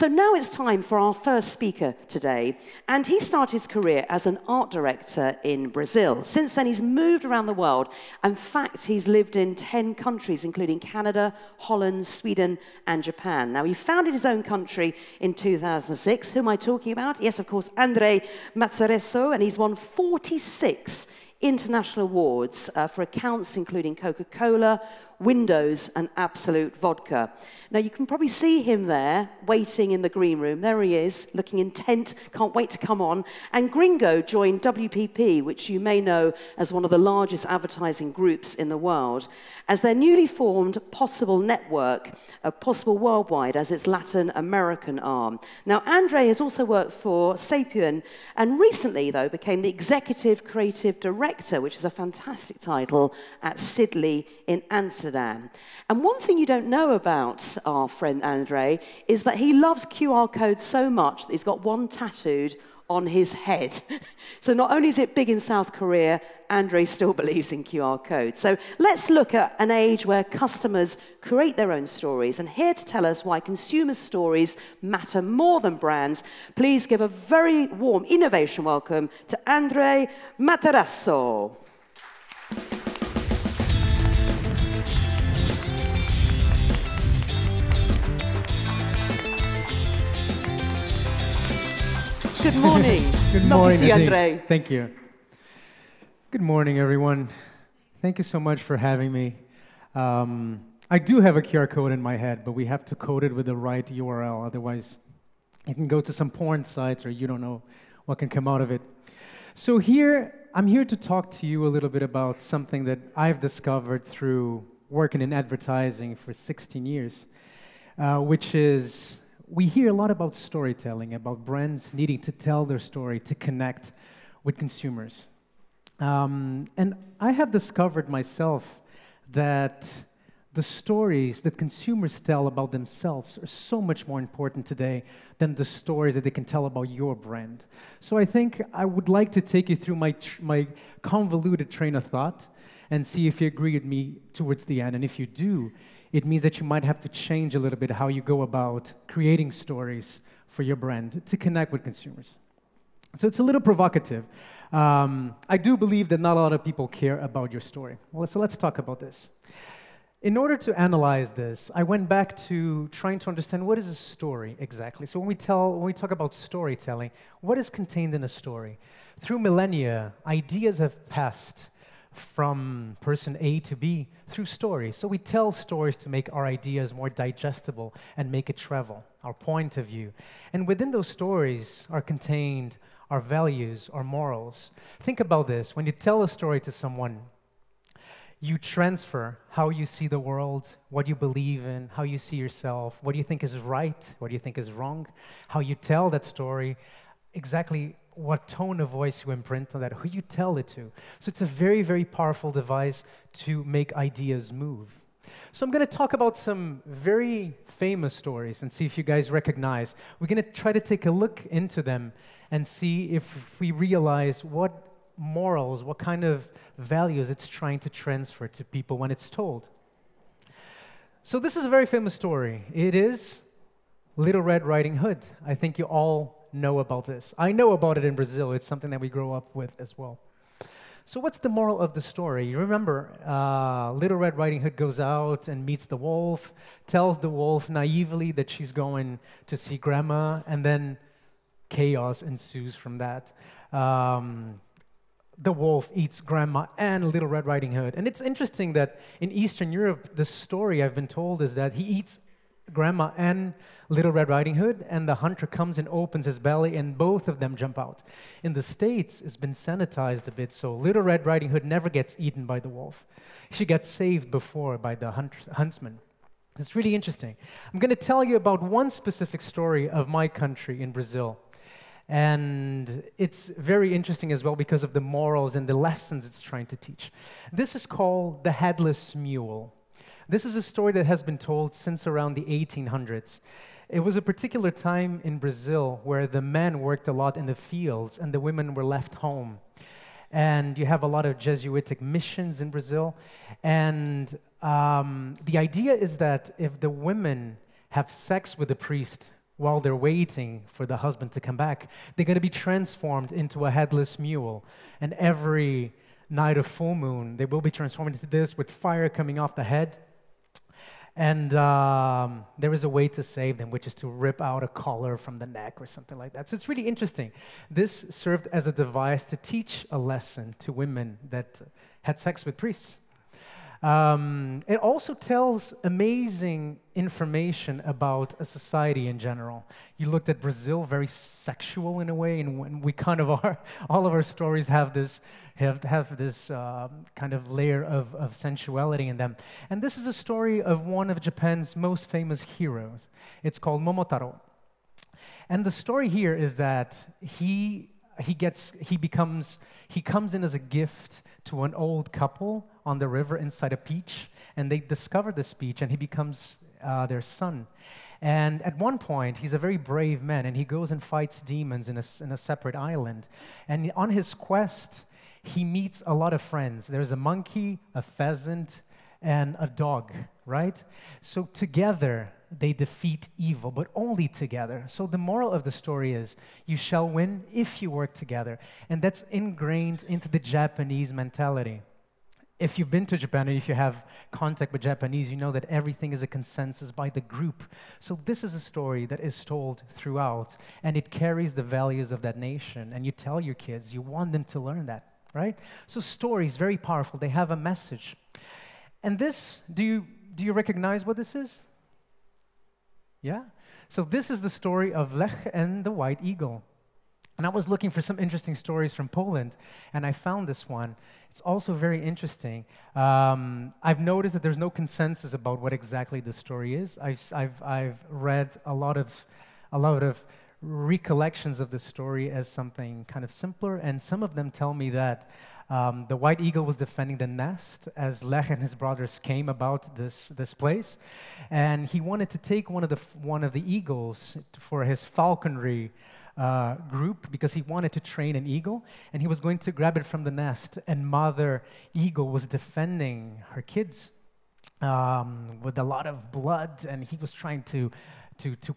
So now it's time for our first speaker today, and he started his career as an art director in Brazil. Since then, he's moved around the world. In fact, he's lived in 10 countries, including Canada, Holland, Sweden, and Japan. Now, he founded his own country in 2006. Who am I talking about? Yes, of course, Matarazzo, and he's won 46 international awards for accounts including Coca-Cola, Windows, and Absolute Vodka. Now, you can probably see him there, waiting in the green room. There he is, looking intent, can't wait to come on. And Gringo joined WPP, which you may know as one of the largest advertising groups in the world, as their newly formed Possible network, Possible Worldwide, as its Latin American arm. Now, Andre has also worked for Sapien, and recently, though, became the Executive Creative Director, which is a fantastic title, at Sidley in Amsterdam. And one thing you don't know about our friend Andre is that he loves QR codes so much that he's got one tattooed on his head. So not only is it big in South Korea, Andre still believes in QR codes. So let's look at an age where customers create their own stories. And here to tell us why consumer stories matter more than brands, please give a very warm innovation welcome to Andre Matarazzo. Good morning. Good morning, Lovely to see you, Andre. Thank you. Good morning, everyone. Thank you so much for having me. I do have a QR code in my head, but we have to code it with the right URL. Otherwise, you can go to some porn sites or you don't know what can come out of it. So I'm here to talk to you a little bit about something that I've discovered through working in advertising for 16 years, which is we hear a lot about storytelling, about brands needing to tell their story to connect with consumers. And I have discovered myself that the stories that consumers tell about themselves are so much more important today than the stories that they can tell about your brand. So I think I would like to take you through my convoluted train of thought and see if you agree with me towards the end. And if you do, it means that you might have to change a little bit how you go about creating stories for your brand to connect with consumers. So it's a little provocative. I do believe that not a lot of people care about your story. Well, so let's talk about this. In order to analyze this, I went back to trying to understand what is a story exactly. So when we talk about storytelling, what is contained in a story? Through millennia, ideas have passed from person A to B through stories. So we tell stories to make our ideas more digestible and make it travel, our point of view. And within those stories are contained our values, our morals. Think about this. When you tell a story to someone, you transfer how you see the world, what you believe in, how you see yourself, what you think is right, what you think is wrong, how you tell that story, exactly what tone of voice you imprint on that, who you tell it to. So it's a very, very powerful device to make ideas move. So I'm going to talk about some very famous stories and see if you guys recognize. We're going to try to take a look into them and see if we realize what morals, what kind of values it's trying to transfer to people when it's told. So this is a very famous story. It is Little Red Riding Hood. I think you all know about this. I know about it in Brazil. It's something that we grow up with as well. So what's the moral of the story? You remember, Little Red Riding Hood goes out and meets the wolf, tells the wolf naively that she's going to see grandma, and then chaos ensues from that. The wolf eats grandma and Little Red Riding Hood. And it's interesting that in Eastern Europe, the story I've been told is that he eats grandma and Little Red Riding Hood, and the hunter comes and opens his belly, and both of them jump out. In the States, it's been sanitized a bit, so Little Red Riding Hood never gets eaten by the wolf. She gets saved before by the huntsman. It's really interesting. I'm going to tell you about one specific story of my country in Brazil. And it's very interesting as well because of the morals and the lessons it's trying to teach. This is called The Headless Mule. This is a story that has been told since around the 1800s. It was a particular time in Brazil where the men worked a lot in the fields and the women were left home. And you have a lot of Jesuitic missions in Brazil. And the idea is that if the women have sex with the priest while they're waiting for the husband to come back, they're going to be transformed into a headless mule. And every night of full moon, they will be transformed into this with fire coming off the head. And there is a way to save them, which is to rip out a collar from the neck or something like that. So it's really interesting. This served as a device to teach a lesson to women that had sex with priests. It also tells amazing information about a society in general. You looked at Brazil, very sexual in a way, and when we kind of are, all of our stories have this kind of layer of sensuality in them. And this is a story of one of Japan's most famous heroes. It's called Momotaro. And the story here is that he comes in as a gift to an old couple on the river inside a peach, and they discover this peach, and he becomes their son. And at one point, he's a very brave man, and he goes and fights demons in a separate island. And on his quest, he meets a lot of friends. There's a monkey, a pheasant, and a dog, right? So together, they defeat evil, but only together. So the moral of the story is, you shall win if you work together. And that's ingrained into the Japanese mentality. If you've been to Japan, or if you have contact with Japanese, you know that everything is a consensus by the group. So this is a story that is told throughout, and it carries the values of that nation. And you tell your kids, you want them to learn that, right? So stories, very powerful. They have a message. And this, do you recognize what this is? Yeah? So this is the story of Lech and the White Eagle. And I was looking for some interesting stories from Poland, and I found this one. It's also very interesting. I've noticed that there's no consensus about what exactly the story is. I've read a lot of recollections of the story as something kind of simpler, and some of them tell me that the White Eagle was defending the nest as Lech and his brothers came about this place, and he wanted to take one of the eagles for his falconry group because he wanted to train an eagle, and he was going to grab it from the nest, and Mother Eagle was defending her kids with a lot of blood, and he was trying to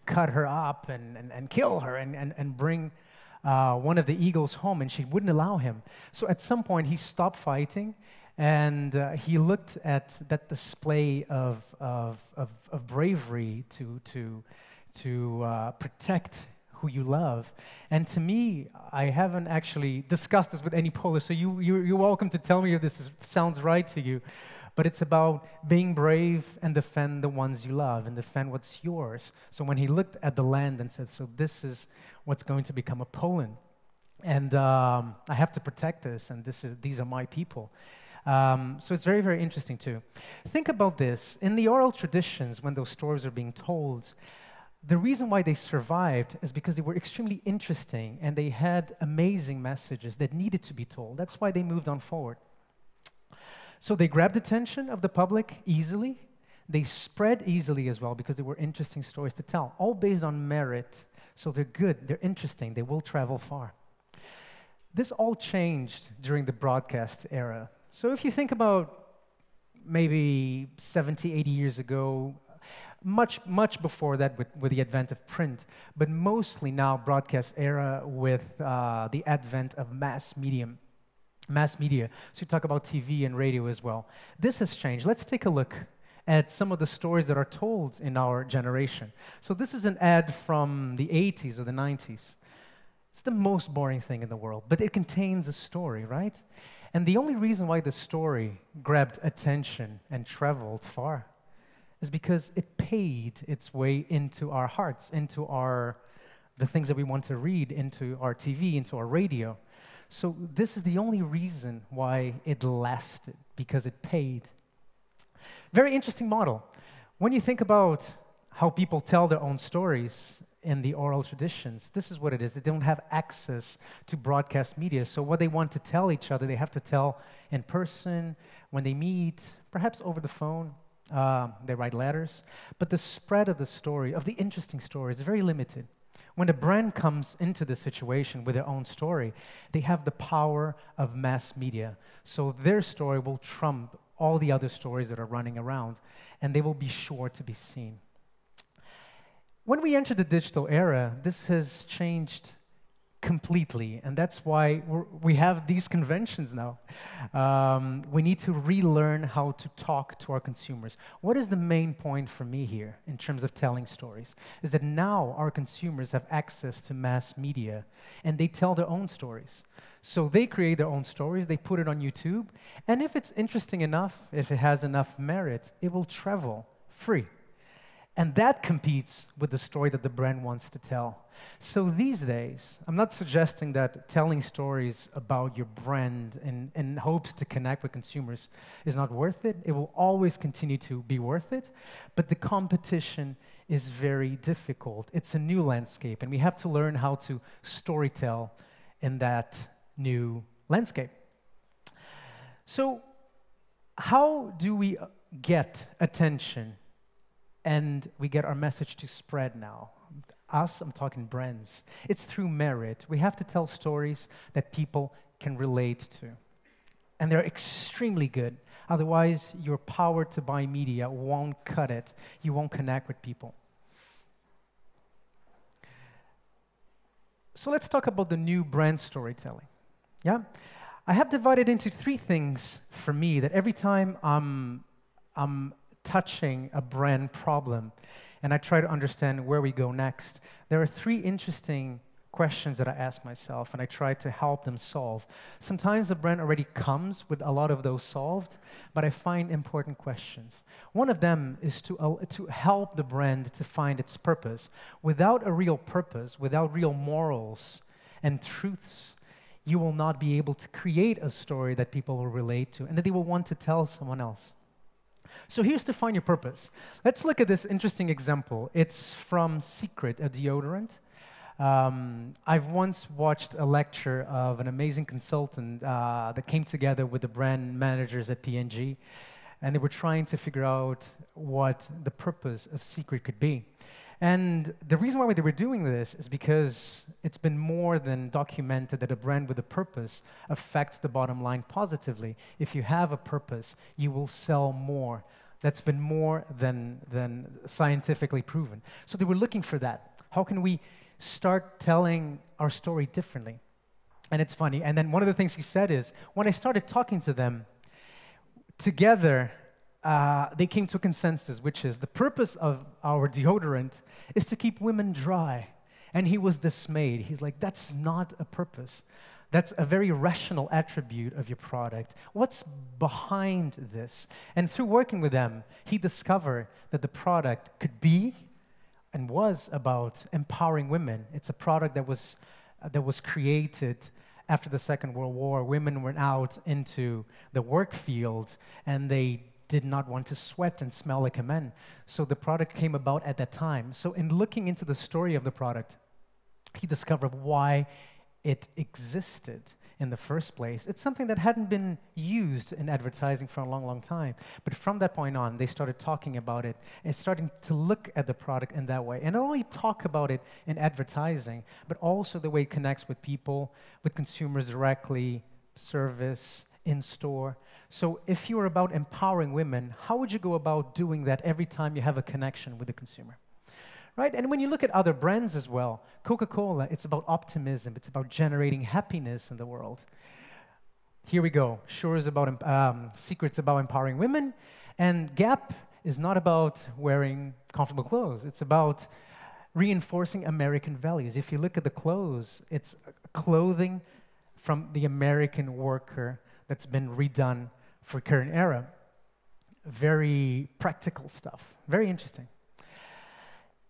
cut her up and kill her and bring one of the eagles home, and she wouldn't allow him. So at some point, he stopped fighting, and he looked at that display of bravery to protect who you love. And to me, I haven't actually discussed this with any Polish, so you're welcome to tell me if this sounds right to you. But it's about being brave and defend the ones you love and defend what's yours. So when he looked at the land and said, so this is what's going to become a Poland, and I have to protect this, and these are my people. So it's very, very interesting too. Think about this. In the oral traditions, when those stories are being told, the reason why they survived is because they were extremely interesting and they had amazing messages that needed to be told. That's why they moved on forward. So they grabbed the attention of the public easily. They spread easily as well because they were interesting stories to tell, all based on merit. So they're good, they're interesting, they will travel far. This all changed during the broadcast era. So if you think about maybe 70, 80 years ago, much before that with the advent of print, but mostly now broadcast era with the advent of mass media. So you talk about TV and radio as well. This has changed. Let's take a look at some of the stories that are told in our generation. So this is an ad from the 80s or the 90s. It's the most boring thing in the world, but it contains a story, right? And the only reason why the story grabbed attention and traveled far is because it paid its way into our hearts, into the things that we want to read, into our TV, into our radio. So this is the only reason why it lasted, because it paid. Very interesting model. When you think about how people tell their own stories in the oral traditions, this is what it is. They don't have access to broadcast media, so what they want to tell each other, they have to tell in person, when they meet, perhaps over the phone. They write letters, but the spread of the story, of the interesting story, is very limited. When a brand comes into the situation with their own story, they have the power of mass media. So their story will trump all the other stories that are running around, and they will be sure to be seen. When we enter the digital era, this has changed completely, and that's why we have these conventions now. We need to relearn how to talk to our consumers. What is the main point for me here in terms of telling stories? Is that now our consumers have access to mass media, and they tell their own stories. So they create their own stories, they put it on YouTube, and if it's interesting enough, if it has enough merit, it will travel free. And that competes with the story that the brand wants to tell. So these days, I'm not suggesting that telling stories about your brand in hopes to connect with consumers is not worth it. It will always continue to be worth it, but the competition is very difficult. It's a new landscape, and we have to learn how to storytell in that new landscape. So how do we get attention and we get our message to spread now? Us, I'm talking brands. It's through merit. We have to tell stories that people can relate to. And they're extremely good. Otherwise, your power to buy media won't cut it. You won't connect with people. So let's talk about the new brand storytelling. Yeah? I have divided into 3 things for me that every time I'm touching a brand problem and I try to understand where we go next, there are 3 interesting questions that I ask myself and I try to help them solve. Sometimes the brand already comes with a lot of those solved, but I find important questions. One of them is to help the brand to find its purpose. Without a real purpose, without real morals and truths, you will not be able to create a story that people will relate to and that they will want to tell someone else. So here's to find your purpose. Let's look at this interesting example. It's from Secret, a deodorant. I've once watched a lecture of an amazing consultant that came together with the brand managers at P&G, and they were trying to figure out what the purpose of Secret could be. And the reason why they were doing this is because it's been more than documented that a brand with a purpose affects the bottom line positively. If you have a purpose, you will sell more. That's been more than scientifically proven. So they were looking for that. How can we start telling our story differently? And it's funny. And then one of the things he said is, when I started talking to them, together, they came to a consensus, which is the purpose of our deodorant is to keep women dry. And he was dismayed. He's like, that's not a purpose. That's a very rational attribute of your product. What's behind this? And through working with them, he discovered that the product could be and was about empowering women. It's a product that was created after the Second World War. Women went out into the work field, and they did not want to sweat and smell like a man. So the product came about at that time. So in looking into the story of the product, he discovered why it existed in the first place. It's something that hadn't been used in advertising for a long, long time. But from that point on, they started talking about it and starting to look at the product in that way. And not only talk about it in advertising, but also the way it connects with people, with consumers directly, service, in store. So if you're about empowering women, how would you go about doing that every time you have a connection with the consumer? Right? And when you look at other brands as well, Coca-Cola, it's about optimism. It's about generating happiness in the world. Here we go. Sure is about Secret's about empowering women, and Gap is not about wearing comfortable clothes. It's about reinforcing American values. If you look at the clothes, it's clothing from the American worker that's been redone for current era. Very practical stuff. Very interesting.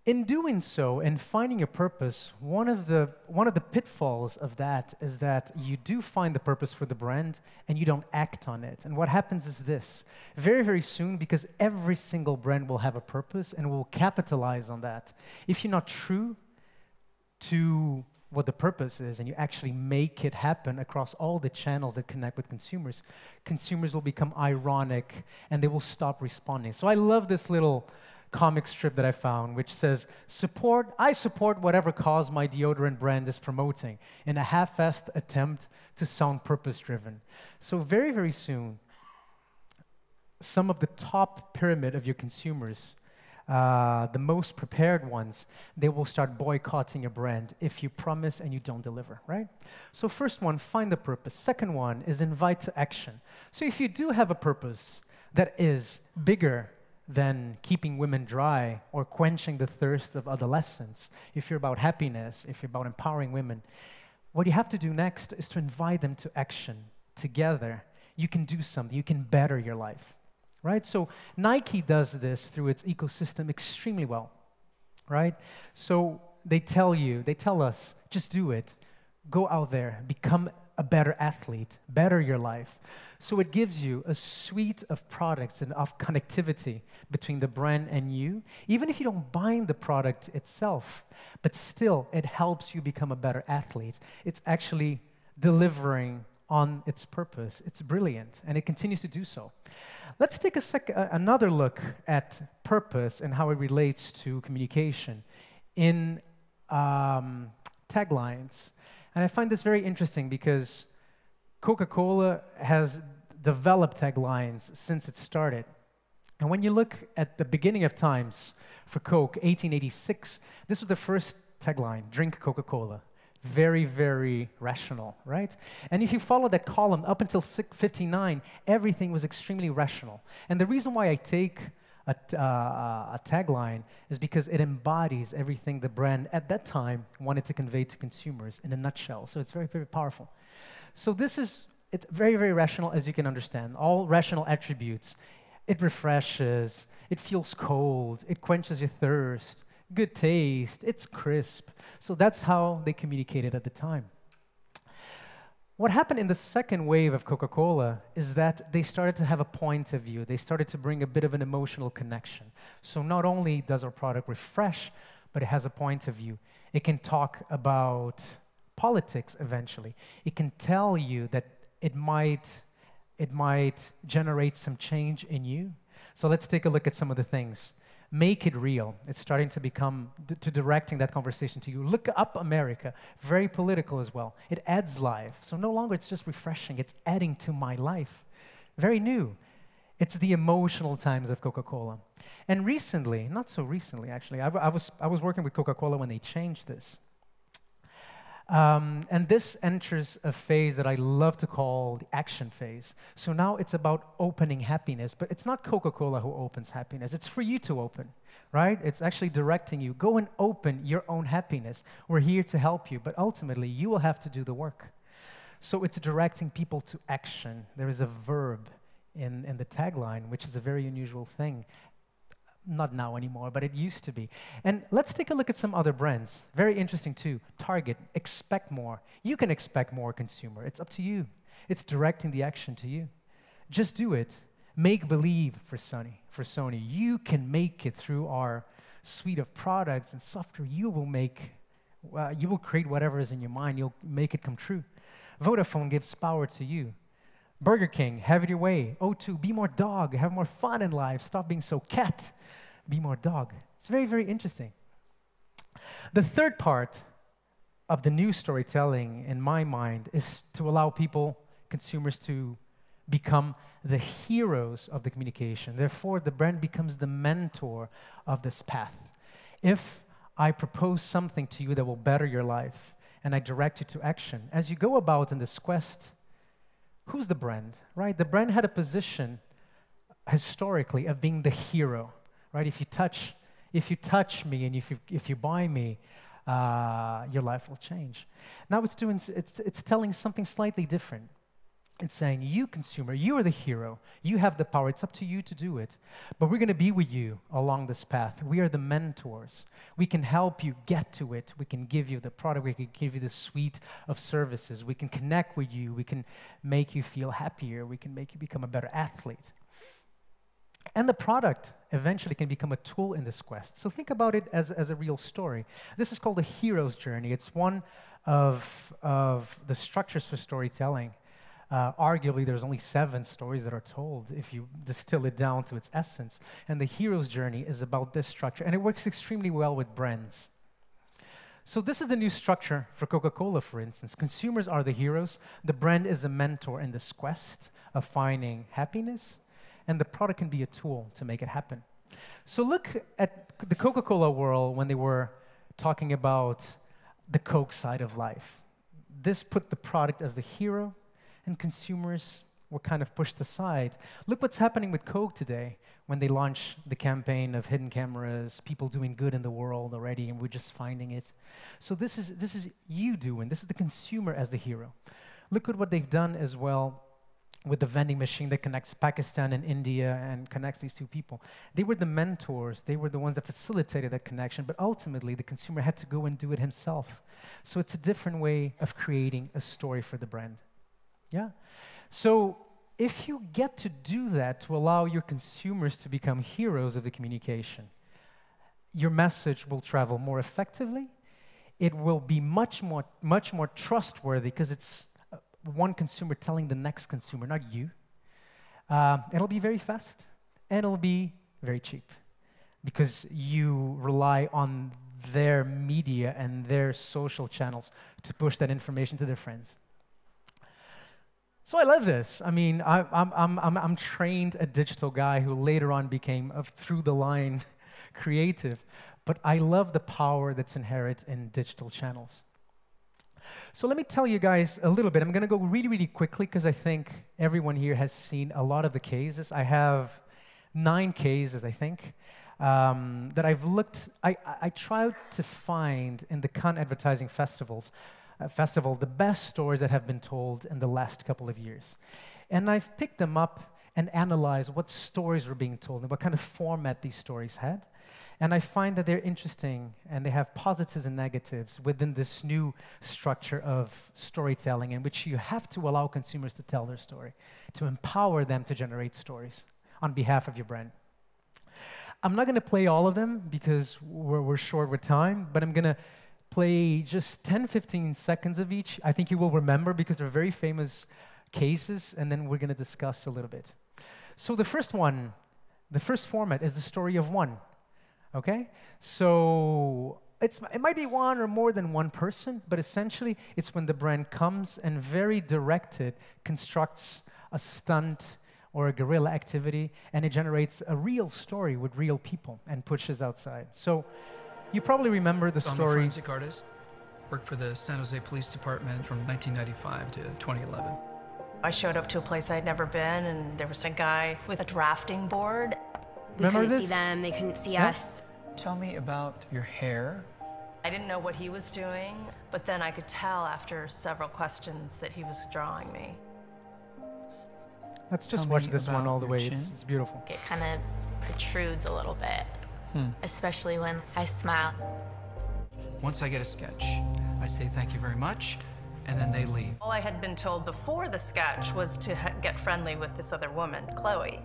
In doing so and finding your purpose, one of the pitfalls of that is that you do find the purpose for the brand and you don't act on it. And what happens is this. Very, very soon, because every single brand will have a purpose and will capitalize on that. If you're not true to what the purpose is and you actually make it happen across all the channels that connect with consumers, consumers will become ironic and they will stop responding. So I love this little comic strip that I found, which says, I support whatever cause my deodorant brand is promoting in a half-assed attempt to sound purpose-driven. So very, very soon, some of the top pyramid of your consumers the most prepared ones, they will start boycotting your brand if you promise and you don't deliver, right? So first one, find the purpose. Second one is invite to action. So if you do have a purpose that is bigger than keeping women dry or quenching the thirst of adolescents, if you're about happiness, if you're about empowering women, what you have to do next is to invite them to action. Together, you can do something, you can better your life, right? So Nike does this through its ecosystem extremely well, right? So they tell us, just do it. Go out there, become a better athlete, better your life. So it gives you a suite of products and of connectivity between the brand and you, even if you don't buy the product itself, but still it helps you become a better athlete. It's actually delivering on its purpose. It's brilliant, and it continues to do so. Let's take another look at purpose and how it relates to communication in taglines. And I find this very interesting because Coca-Cola has developed taglines since it started. And when you look at the beginning of times for Coke, 1886, this was the first tagline, drink Coca-Cola. Very, very rational, right? And if you follow that column up until 59, everything was extremely rational. And the reason why I take a tagline is because it embodies everything the brand at that time wanted to convey to consumers in a nutshell. So it's very, very powerful. So it's very, very rational, as you can understand. All rational attributes. It refreshes, it feels cold, it quenches your thirst, good taste, it's crisp. So that's how they communicated at the time. What happened in the second wave of Coca-Cola is that they started to have a point of view. They started to bring a bit of an emotional connection. So not only does our product refresh, but it has a point of view. It can talk about politics eventually. It can tell you that it might generate some change in you. So let's take a look at some of the things. Make it real. It's starting to become, directing that conversation to you. Look up America, very political as well. It adds life. So no longer it's just refreshing, it's adding to my life. Very new. It's the emotional times of Coca-Cola. And recently, not so recently actually, I was working with Coca-Cola when they changed this. And this enters a phase that I love to call the action phase. So now it's about opening happiness, but it's not Coca-Cola who opens happiness. It's for you to open, right? It's actually directing you. Go and open your own happiness. We're here to help you, but ultimately you will have to do the work. So it's directing people to action. There is a verb in the tagline, which is a very unusual thing. Not now anymore, but it used to be. And let's take a look at some other brands. Very interesting too. Target, expect more. You can expect more, consumer. It's up to you. It's directing the action to you. Just do it. Make believe for Sony. You can make it through our suite of products and software. You will create whatever is in your mind. You'll make it come true. Vodafone gives power to you. Burger King, have it your way. O2, be more dog, have more fun in life. Stop being so cat. Be more dog. It's very, very interesting. The third part of the new storytelling, in my mind, is to allow people, consumers, to become the heroes of the communication. Therefore, the brand becomes the mentor of this path. If I propose something to you that will better your life, and I direct you to action, as you go about in this quest, who's the brand, right? The brand had a position historically of being the hero, right? If you touch me and if you buy me, your life will change. Now it's telling something slightly different. It's saying, you consumer, you are the hero. You have the power. It's up to you to do it. But we're going to be with you along this path. We are the mentors. We can help you get to it. We can give you the product. We can give you the suite of services. We can connect with you. We can make you feel happier. We can make you become a better athlete. And the product eventually can become a tool in this quest. So think about it as a real story. This is called the hero's journey. It's one of the structures for storytelling. Arguably, there's only 7 stories that are told if you distill it down to its essence. And the hero's journey is about this structure. And it works extremely well with brands. So this is the new structure for Coca-Cola, for instance. Consumers are the heroes. The brand is a mentor in this quest of finding happiness. And the product can be a tool to make it happen. So look at the Coca-Cola world when they were talking about the Coke side of life. This put the product as the hero, and consumers were kind of pushed aside. Look what's happening with Coke today when they launch the campaign of hidden cameras, people doing good in the world already, and we're just finding it. So this is you doing. This is the consumer as the hero. Look at what they've done as well with the vending machine that connects Pakistan and India and connects these two people. They were the mentors. They were the ones that facilitated that connection, but ultimately the consumer had to go and do it himself. So it's a different way of creating a story for the brand. Yeah? So if you get to do that to allow your consumers to become heroes of the communication, your message will travel more effectively. It will be much more trustworthy because it's one consumer telling the next consumer, not you. It'll be very fast, and it'll be very cheap because you rely on their media and their social channels to push that information to their friends. So I love this. I mean, I'm trained a digital guy who later on became a through-the-line creative, but I love the power that's inherent in digital channels. So let me tell you guys a little bit. I'm going to go really, really quickly because I think everyone here has seen a lot of the cases. I have 9 cases, I think, that I've looked. I tried to find in the Cannes advertising festival the best stories that have been told in the last couple of years. And I've picked them up and analyzed what stories were being told and what kind of format these stories had. And I find that they're interesting, and they have positives and negatives within this new structure of storytelling in which you have to allow consumers to tell their story, to empower them to generate stories on behalf of your brand. I'm not going to play all of them because we're short with time, but I'm going to play just 10, 15 seconds of each. I think you will remember because they're very famous cases, and then we're going to discuss a little bit. So the first one, the first format is the story of one. Okay? So it might be one or more than one person, but essentially it's when the brand comes and very directed constructs a stunt or a guerrilla activity, and it generates a real story with real people and pushes outside. So you probably remember the story. I'm a forensic artist. Worked for the San Jose Police Department from 1995 to 2011. I showed up to a place I'd never been, and there was a guy with a drafting board. We Remember couldn't this? see them, they couldn't see Yeah. us. Tell me about your hair. I didn't know what he was doing, but then I could tell after several questions that he was drawing me. Let's just Tell watch me this one about all the your way. chin. It's beautiful. It kind of protrudes a little bit, especially when I smile. Once I get a sketch, I say thank you very much, and then they leave. All I had been told before the sketch was to get friendly with this other woman, Chloe.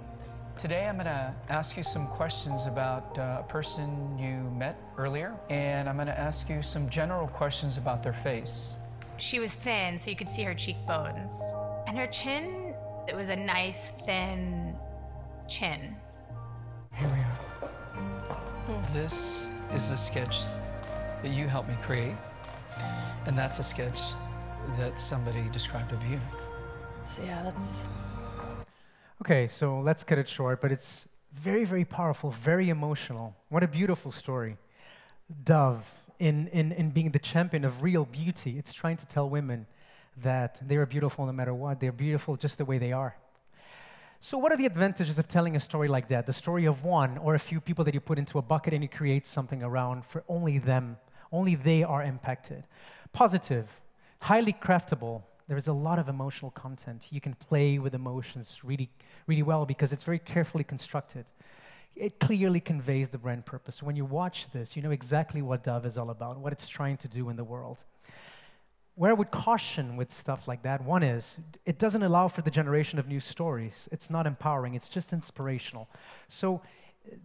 Today I'm going to ask you some questions about a person you met earlier, and I'm going to ask you some general questions about their face. She was thin, so you could see her cheekbones. And her chin, it was a nice, thin chin. Here we are. This is the sketch that you helped me create, and that's a sketch that somebody described of you. So yeah, that's... Okay, so let's cut it short, but it's very, very powerful, very emotional. What a beautiful story. Dove, in being the champion of real beauty, it's trying to tell women that they are beautiful no matter what. They're beautiful just the way they are. So what are the advantages of telling a story like that? The story of one or a few people that you put into a bucket and you create something around for only them. Only they are impacted. Positive, highly craftable. There is a lot of emotional content. You can play with emotions really, really well because it's very carefully constructed. It clearly conveys the brand purpose. When you watch this, you know exactly what Dove is all about, what it's trying to do in the world. Where I would caution with stuff like that, one is, it doesn't allow for the generation of new stories. It's not empowering, it's just inspirational. So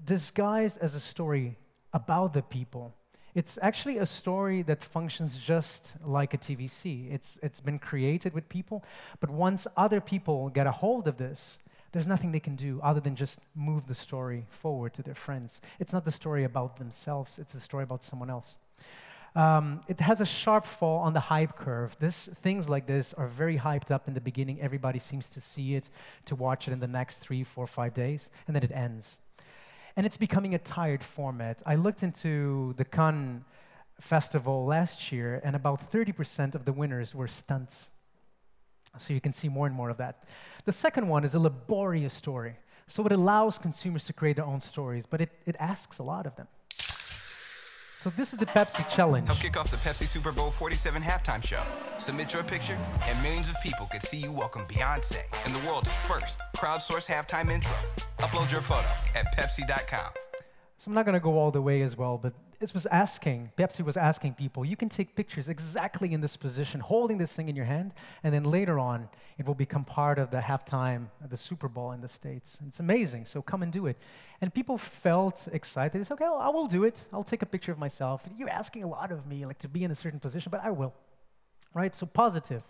disguised as a story about the people, it's actually a story that functions just like a TVC. It's been created with people, but once other people get a hold of this, there's nothing they can do other than just move the story forward to their friends. It's not the story about themselves, it's the story about someone else. It has a sharp fall on the hype curve. Things like this are very hyped up in the beginning. Everybody seems to see it, to watch it in the next 3, 4, 5 days, and then it ends. And it's becoming a tired format. I looked into the Cannes Festival last year, and about 30% of the winners were stunts. So you can see more and more of that. The second one is a laborious story. So it allows consumers to create their own stories, but it asks a lot of them. So this is the Pepsi challenge. Help kick off the Pepsi Super Bowl 47 halftime show. Submit your picture, and millions of people could see you welcome Beyonce in the world's first crowdsourced halftime intro. Upload your photo at Pepsi.com. So I'm not going to go all the way as well, but Pepsi was asking people, you can take pictures exactly in this position, holding this thing in your hand, and then later on, it will become part of the halftime of the Super Bowl in the States. It's amazing, so come and do it. And people felt excited. They said, okay, well, I will do it. I'll take a picture of myself. You're asking a lot of me, like to be in a certain position, but I will, right? So positive,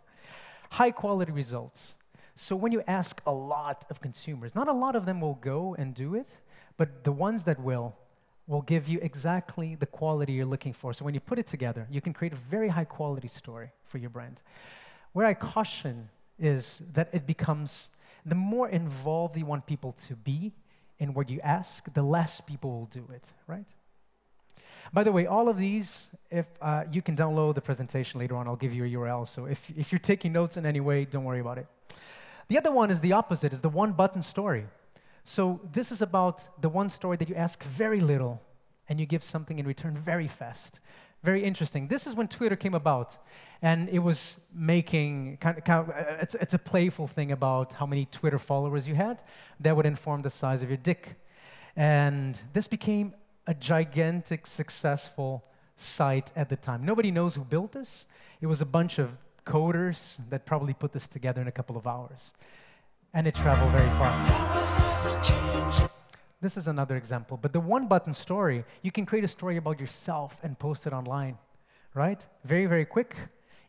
high quality results. So when you ask a lot of consumers, not a lot of them will go and do it, but the ones that will give you exactly the quality you're looking for. So when you put it together, you can create a very high quality story for your brand. Where I caution is that it becomes, the more involved you want people to be in what you ask, the less people will do it, right? By the way, all of these, if you can download the presentation later on, I'll give you a URL. So if you're taking notes in any way, don't worry about it. The other one is the opposite, is the one-button story. So this is about the one story that you ask very little, and you give something in return very fast. Very interesting. This is when Twitter came about, and it was making, it's a playful thing about how many Twitter followers you had that would inform the size of your dick. And this became a gigantic, successful site at the time. Nobody knows who built this. It was a bunch of coders that probably put this together in a couple of hours. And it traveled very far. This is another example. But the one-button story, you can create a story about yourself and post it online, right? Very, very quick,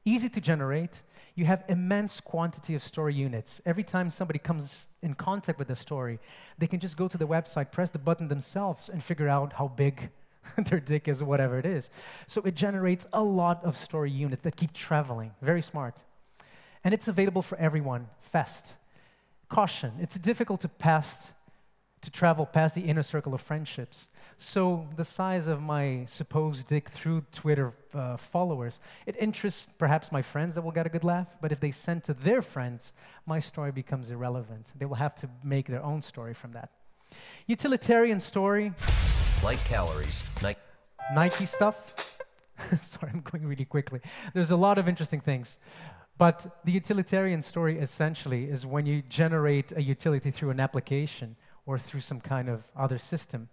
easy to generate. You have immense quantity of story units. Every time somebody comes in contact with a story, they can just go to the website, press the button themselves, and figure out how big their dick is, or whatever it is. So it generates a lot of story units that keep traveling. Very smart. And it's available for everyone, fast. Caution, it's difficult to travel past the inner circle of friendships. So the size of my supposed dick through Twitter followers, it interests perhaps my friends that will get a good laugh, but if they send to their friends, my story becomes irrelevant. They will have to make their own story from that. Utilitarian story. Like calories. Nike stuff. Sorry, I'm going really quickly. There's a lot of interesting things. But the utilitarian story essentially is when you generate a utility through an application or through some kind of other system.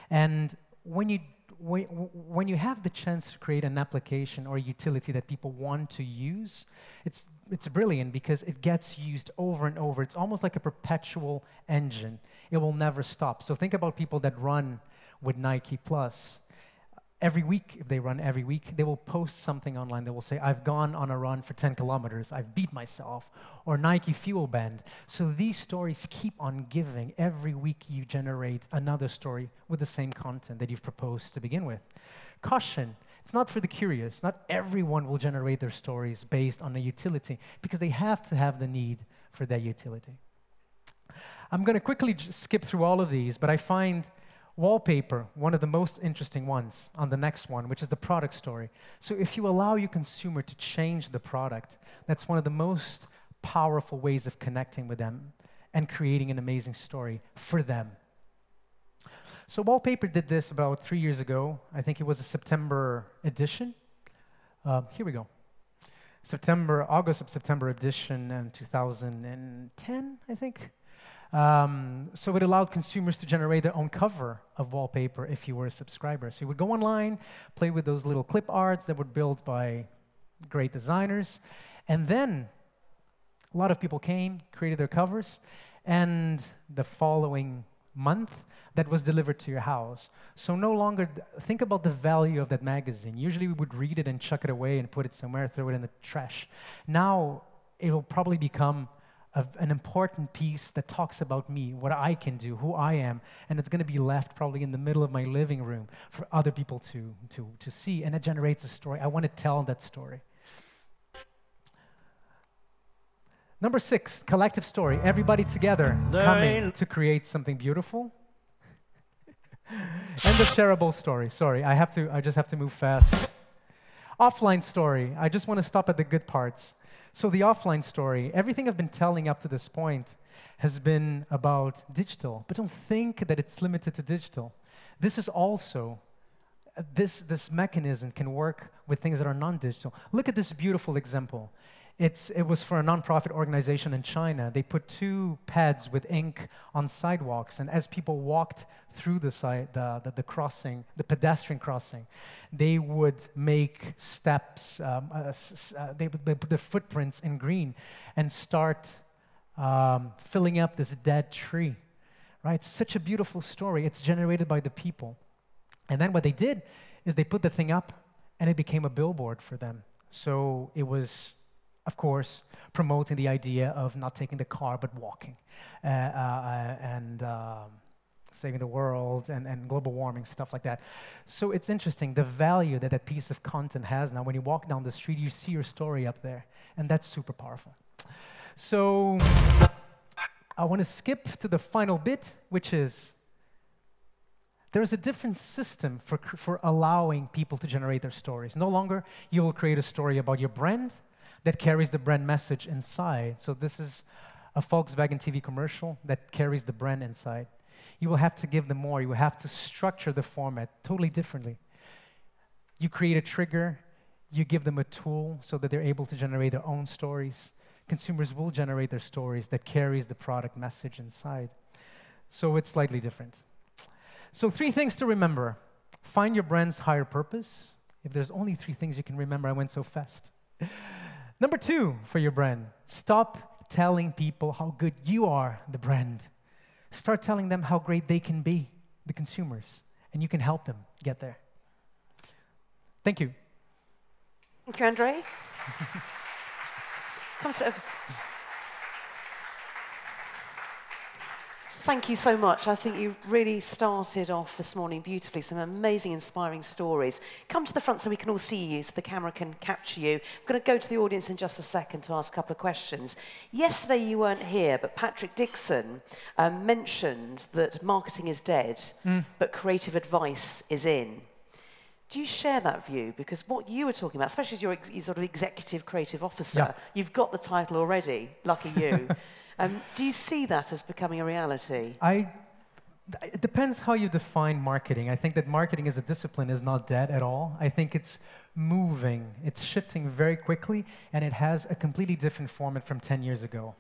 And when you have the chance to create an application or a utility that people want to use, it's brilliant because it gets used over and over. It's almost like a perpetual engine. It will never stop. So think about people that run with Nike Plus. Every week, if they run every week, they will post something online. They will say, I've gone on a run for 10 kilometers, I've beat myself, or Nike Fuel Band. So these stories keep on giving. Every week you generate another story with the same content that you've proposed to begin with. Caution, it's not for the curious. Not everyone will generate their stories based on a utility because they have to have the need for that utility. I'm going to quickly skip through all of these, but I find wallpaper, one of the most interesting ones on the next one, which is the product story. So if you allow your consumer to change the product, that's one of the most powerful ways of connecting with them and creating an amazing story for them. So wallpaper did this about 3 years ago. I think it was a September edition. Here we go. August of September edition in 2010, I think. So it allowed consumers to generate their own cover of wallpaper if you were a subscriber. So you would go online, play with those little clip arts that were built by great designers, and then a lot of people came, created their covers, and the following month, that was delivered to your house. So no longer, think about the value of that magazine. Usually we would read it and chuck it away and put it somewhere, throw it in the trash. Now it will probably become an important piece that talks about me, what I can do, who I am, and it's going to be left probably in the middle of my living room for other people to see, and it generates a story. I want to tell that story. Number 6, collective story. Everybody together coming to create something beautiful. And the shareable story. Sorry, I just have to move fast. Offline story. I just want to stop at the good parts. So the offline story, everything I've been telling up to this point has been about digital, but don't think that it's limited to digital. This is also, this mechanism can work with things that are non-digital. Look at this beautiful example. It was for a nonprofit organization in China. They put 2 pads with ink on sidewalks, and as people walked through the crossing, the pedestrian crossing, they would make steps, they put the footprints in green and start filling up this dead tree, right? Such a beautiful story. It's generated by the people. And then what they did is they put the thing up, and it became a billboard for them. So it was, of course, promoting the idea of not taking the car but walking, and saving the world and global warming, stuff like that. So it's interesting, the value that that piece of content has now. When you walk down the street, you see your story up there, and that's super powerful. So I want to skip to the final bit, which is there's a different system for allowing people to generate their stories. No longer you will create a story about your brand that carries the brand message inside. So this is a Volkswagen TV commercial that carries the brand inside. You will have to give them more. You will have to structure the format totally differently. You create a trigger. You give them a tool so that they're able to generate their own stories. Consumers will generate their stories that carries the product message inside. So it's slightly different. So 3 things to remember. Find your brand's higher purpose. If there's only 3 things you can remember, I went so fast. Number 2 for your brand, stop telling people how good you are, the brand. Start telling them how great they can be, the consumers, and you can help them get there. Thank you. Thank you, Andre. Come sit over. Thank you so much. I think you really started off this morning beautifully. Some amazing, inspiring stories. Come to the front so we can all see you, so the camera can capture you. I'm going to go to the audience in just a second to ask a couple of questions. Yesterday you weren't here, but Patrick Dixon mentioned that marketing is dead, but creative advice is in. Do you share that view? Because what you were talking about, especially as you're sort of executive creative officer, you've got the title already, lucky you. Do you see that as becoming a reality? It depends how you define marketing. I think that marketing as a discipline is not dead at all. I think it's moving. It's shifting very quickly, and it has a completely different format from 10 years ago.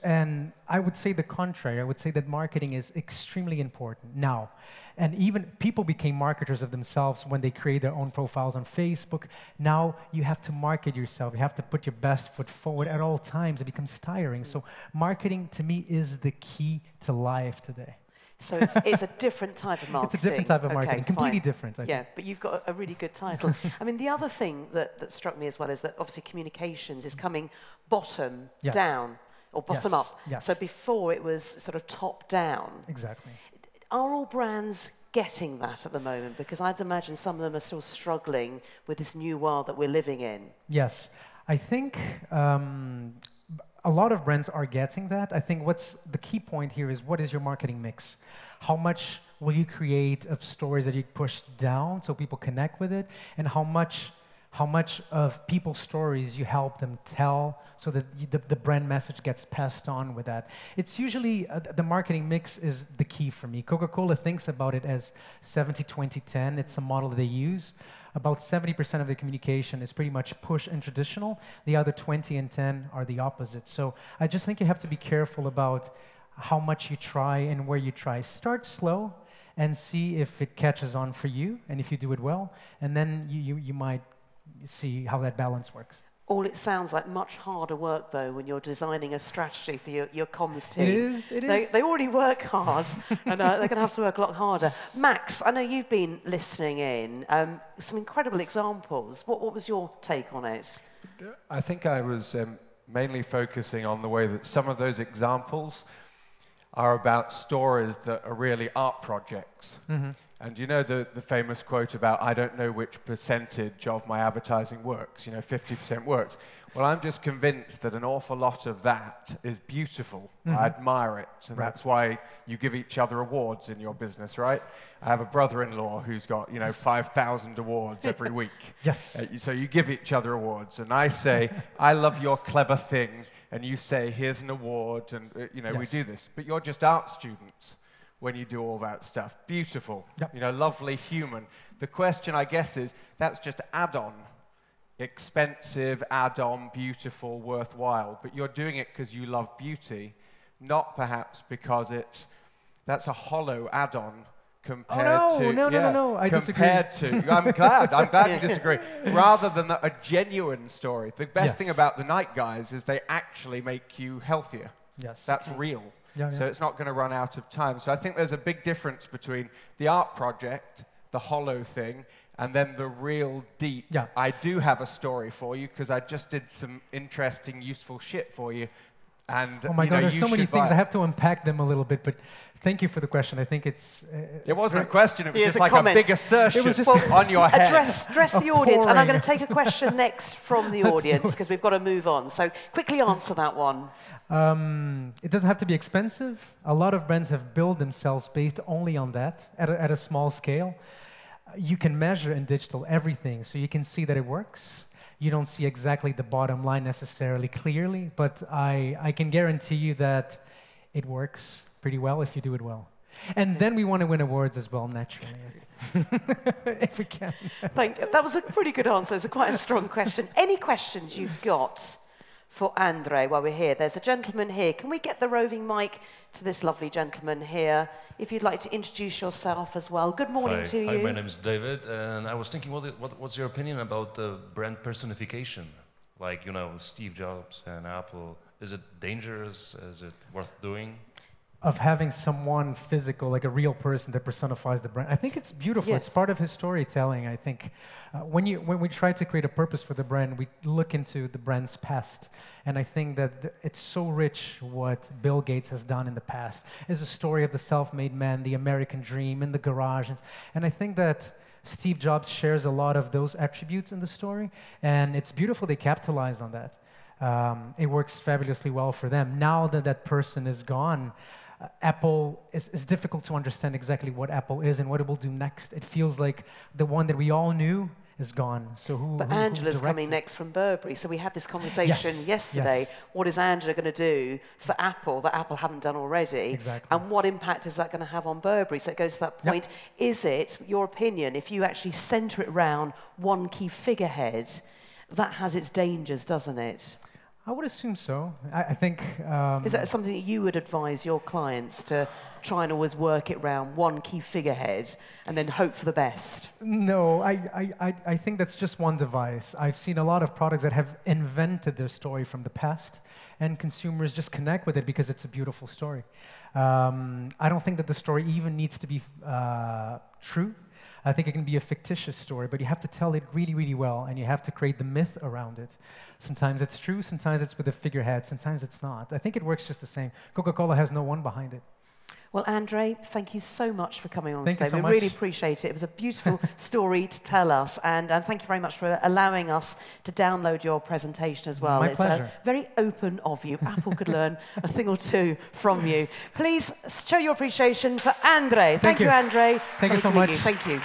And I would say the contrary. I would say that marketing is extremely important now. And even people became marketers of themselves when they create their own profiles on Facebook. Now you have to market yourself. You have to put your best foot forward at all times. It becomes tiring. So marketing, to me, is the key to life today. So it's a different type of marketing. It's a different type of marketing, completely different. I think. But you've got a really good title. I mean, the other thing that struck me as well is that obviously communications is coming bottom down. Or bottom up. Yes. So before it was sort of top down. Exactly. Are all brands getting that at the moment? Because I'd imagine some of them are still struggling with this new world that we're living in. Yes. I think a lot of brands are getting that. I think what's the key point here is, what is your marketing mix? How much will you create of stories that you push down so people connect with it? And how much of people's stories you help them tell so that the brand message gets passed on with that. It's usually, the marketing mix is the key for me. Coca-Cola thinks about it as 70-20-10. It's a model that they use. About 70% of the communication is pretty much push and traditional. The other 20 and 10 are the opposite. So I just think you have to be careful about how much you try and where you try. Start slow and see if it catches on for you and if you do it well. And then you might see how that balance works. All it sounds like much harder work, though, when you're designing a strategy for your comms team. It is. They already work hard, and they're going to have to work a lot harder. Max, I know you've been listening in. Some incredible examples. What was your take on it? I think I was mainly focusing on the way that some of those examples are about stories that are really art projects. And you know the famous quote about, I don't know which percentage of my advertising works, 50% works. Well, I'm just convinced that an awful lot of that is beautiful. I admire it, and that's why you give each other awards in your business, right? I have a brother-in-law who's got, 5,000 awards every week. Yes. So you give each other awards, and I say, I love your clever thing, and you say, here's an award, and we do this. But you're just art students when you do all that stuff. Beautiful, lovely, human. The question, I guess, is that's just add-on. Expensive, add-on, beautiful, worthwhile. But you're doing it because you love beauty, not perhaps because that's a hollow add-on compared to... No, I disagree. I'm glad you disagree. Rather than a genuine story. The best thing about the Night Guys is they actually make you healthier. Yes. That's real. So it's not going to run out of time. So I think there's a big difference between the art project, the hollow thing, and then the real deep, I do have a story for you because I just did some interesting, useful shit for you. And, oh my God, there's so many things. I have to unpack them a little bit, but thank you for the question. I think it's... it wasn't a question, it was just like a big assertion on your head. Address the audience, and I'm going to take a question next from the audience because we've got to move on. So quickly answer that one. It doesn't have to be expensive. A lot of brands have built themselves based only on that at a small scale. You can measure in digital everything, so you can see that it works. You don't see exactly the bottom line necessarily clearly, but I can guarantee you that it works pretty well if you do it well. And then we want to win awards as well, naturally, if we can. Thank you. That was a pretty good answer. It's quite a strong question. Any questions you've got for Andre while we're here? There's a gentleman here. Can we get the roving mic to this lovely gentleman here? If you'd like to introduce yourself as well. Good morning to you. Hi, my name is David, and I was thinking, what's your opinion about the brand personification? Like, Steve Jobs and Apple. Is it dangerous? Is it worth doing? Of having someone physical, like a real person that personifies the brand. I think it's beautiful. Yes. It's part of his storytelling, I think. When we try to create a purpose for the brand, we look into the brand's past. And I think that it's so rich what Bill Gates has done in the past. It's a story of the self-made man, the American dream, in the garage. And I think that Steve Jobs shares a lot of those attributes in the story. And it's beautiful they capitalize on that. It works fabulously well for them. Now that that person is gone, Apple is difficult to understand exactly what Apple is and what it will do next. It feels like the one that we all knew is gone. So But Angela's coming next from Burberry. So we had this conversation yesterday. Yes. What is Angela going to do for Apple that Apple haven't done already? Exactly. And what impact is that going to have on Burberry? So it goes to that point. Is it, your opinion, if you actually center it around one key figurehead, that has its dangers, doesn't it? I would assume so. I think... is that something that you would advise your clients to try and always work it around one key figurehead and then hope for the best? No, I think that's just one device. I've seen a lot of products that have invented their story from the past, and consumers just connect with it because it's a beautiful story. I don't think that the story even needs to be true. I think it can be a fictitious story, but you have to tell it really, really well, and you have to create the myth around it. Sometimes it's true, sometimes it's with a figurehead, sometimes it's not. I think it works just the same. Coca-Cola has no one behind it. Well, Andre, thank you so much for coming on today. Thank you so much. We really appreciate it. It was a beautiful story to tell us, and thank you very much for allowing us to download your presentation as well. My pleasure. Very open of you. Apple could learn a thing or two from you. Please show your appreciation for Andre. Thank you, Andre. Thank you so much. Thank you.